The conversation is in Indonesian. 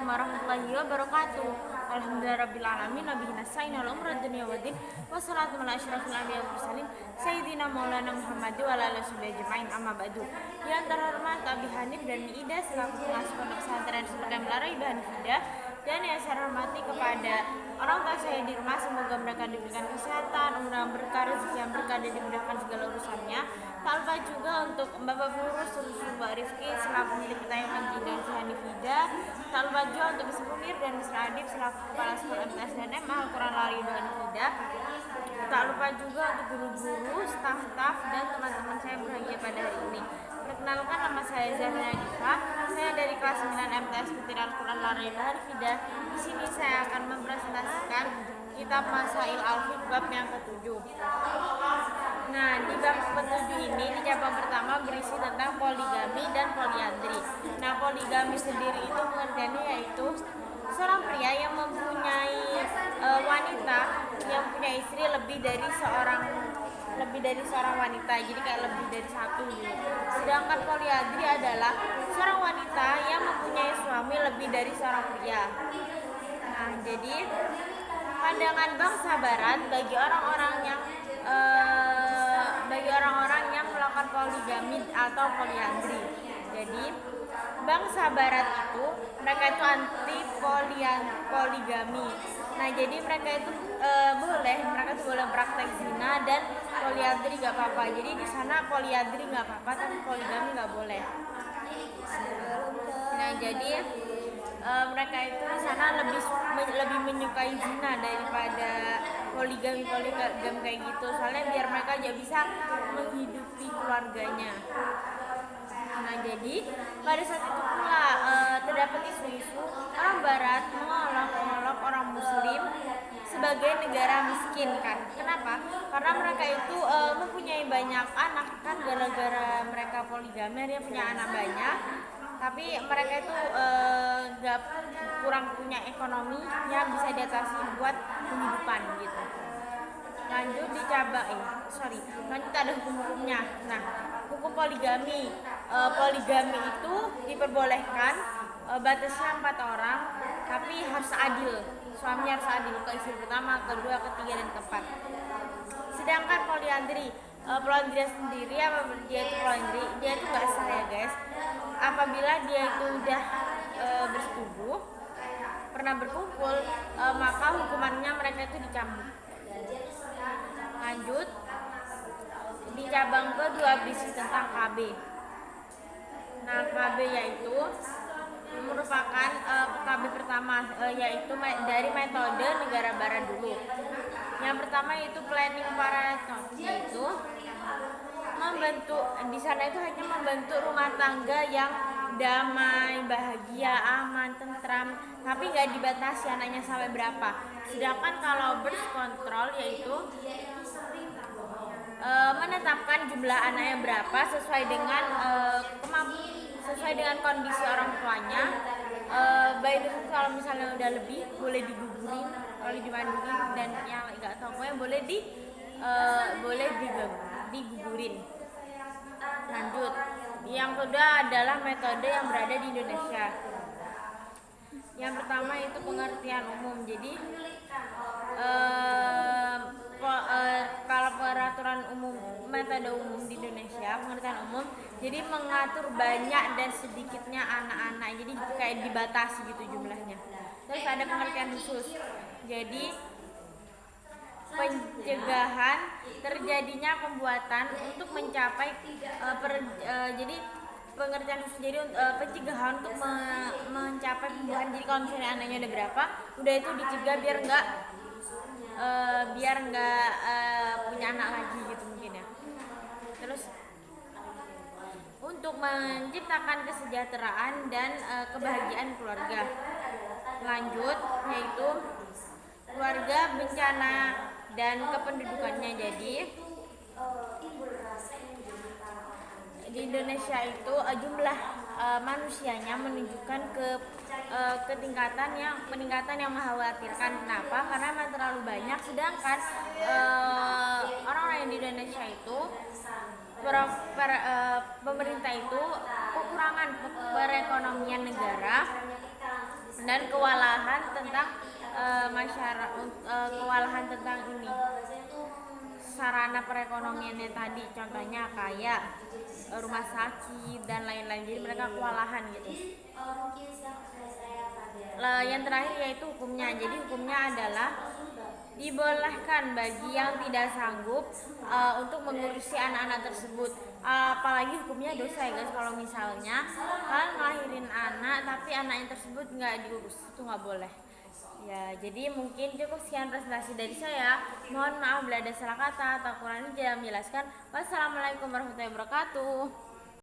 Assalamualaikum warahmatullahi wabarakatuh. Alhamdulillahirabbil alamin nabiyina sayyidina umrad dunya waddin wassalatu ala asyrafil anbiya'i wal mursalin sayyidina maulana Muhammad wa ala alihi ajmain amma ba'du. Yang terhormat Abi Hanif dan Ida selaku pengasuh pondok pesantren Sultan Melara Ibu Hanifida, dan yang saya hormati kepada orang tua saya di rumah, semoga mereka diberikan kesehatan, umur yang berkah, rezeki yang berkah, dan dimudahkan segala urusannya. Tak lupa juga untuk Bapak Pengurus Mbak Rifki selaku milik Tayyip dan Hanifida. Tak lupa juga untuk Mr. Munir dan Mr. Adib selaku kepala sekolah MTS dan MA Al-Quran Lari Ibu Hanifida. Tak lupa juga untuk guru-guru, staf-staf, dan teman-teman saya berbahagia pada hari ini. Perkenalkan, nama saya Zahra Diva. Saya dari kelas 9 MTS Putri Al-Quran Lari Ibu Hanifida. Di sini saya akan mempresentasikan kitab Masail Al-Fiqh bab yang ke-7. Nah, di bab ke-7 ini di cabang pertama berisi tentang poligami dan poliandri. Nah, poligami sendiri itu pengertiannya yaitu seorang pria yang mempunyai wanita yang punya istri lebih dari seorang wanita, jadi kayak lebih dari satu gitu. Sedangkan poliandri adalah seorang wanita yang mempunyai suami lebih dari seorang pria. Nah, jadi pandangan bangsa Barat bagi orang-orang yang melakukan poligami atau poliandri. Jadi bangsa Barat itu mereka itu anti poligami. Nah, jadi mereka itu mereka boleh praktek zina, dan poliandri nggak apa-apa. Jadi di sana poliandri nggak apa-apa, tapi poligami nggak boleh. Nah, jadi mereka itu di sana lebih menyukai zina daripada poligami kayak gitu, soalnya biar mereka juga bisa menghidupi keluarganya. Nah, jadi pada saat itu pula terdapat isu-isu orang Barat mengolok orang Muslim sebagai negara miskin kan. Kenapa? Karena mereka itu mempunyai banyak anak kan, gara-gara mereka poligami dia punya anak banyak. Tapi mereka itu kurang punya ekonomi yang bisa diatasi buat penghidupan gitu. Lanjut ada hukum-hukumnya. Nah, hukum poligami. Poligami itu diperbolehkan, batasnya 4 orang, tapi harus adil. Suaminya harus adil ke istri pertama, kedua, ketiga, dan keempat. Sedangkan poliandri sendiri, dia itu gak sah ya guys. Apabila dia itu udah bersetubuh, pernah berkumpul, maka hukumannya mereka itu dicambuk. Lanjut di cabang kedua berisi tentang KB. Nah, KB yaitu merupakan KB pertama, yaitu dari metode negara Barat dulu. Yang pertama itu planning parenthood, yaitu di sana itu hanya membentuk rumah tangga yang damai, bahagia, aman, tentram, tapi nggak dibatasi anaknya sampai berapa. Sedangkan kalau birth control yaitu menetapkan jumlah anaknya berapa sesuai dengan kondisi orang tuanya. Baik itu kalau misalnya udah lebih boleh digugurin, kalau dimandiin, dan yang nggak tahu pokoknya boleh digugurin. Lanjut, yang kedua adalah metode yang berada di Indonesia. Yang pertama itu pengertian umum. Jadi kalau peraturan umum, metode umum di Indonesia, pengertian umum, jadi mengatur banyak dan sedikitnya anak-anak, jadi kayak dibatasi gitu jumlahnya. Terus ada pengertian khusus, jadi pencegahan terjadinya pembuatan untuk mencapai jadi pengertian khusus, jadi pencegahan untuk mencapai pembuahan. Jadi kalau misalnya anaknya ada berapa, udah itu dicegah biar nggak punya anak lagi gitu mungkin ya. Terus untuk menciptakan kesejahteraan dan kebahagiaan keluarga. Lanjut yaitu keluarga, bencana, dan kependudukannya. Jadi di Indonesia itu jumlah manusianya menunjukkan peningkatan yang mengkhawatirkan. Kenapa? Karena memang terlalu banyak, sedangkan orang-orang yang di Indonesia itu pemerintah itu kekurangan perekonomian negara, dan kewalahan tentang masyarakat, kewalahan tentang ini sarana perekonomiannya tadi, contohnya kayak rumah sakit dan lain-lain, jadi mereka kewalahan gitu. Yang terakhir yaitu hukumnya. Jadi hukumnya adalah dibolehkan bagi yang tidak sanggup untuk mengurusi anak-anak tersebut. Apalagi hukumnya dosa ya guys, kalau misalnya kalian ngelahirin anak tapi anaknya tersebut nggak diurus, itu nggak boleh. Ya, jadi mungkin cukup sekian presentasi dari saya. Mohon maaf bila ada salah kata atau kurang jelas menjelaskan. Wassalamualaikum warahmatullahi wabarakatuh.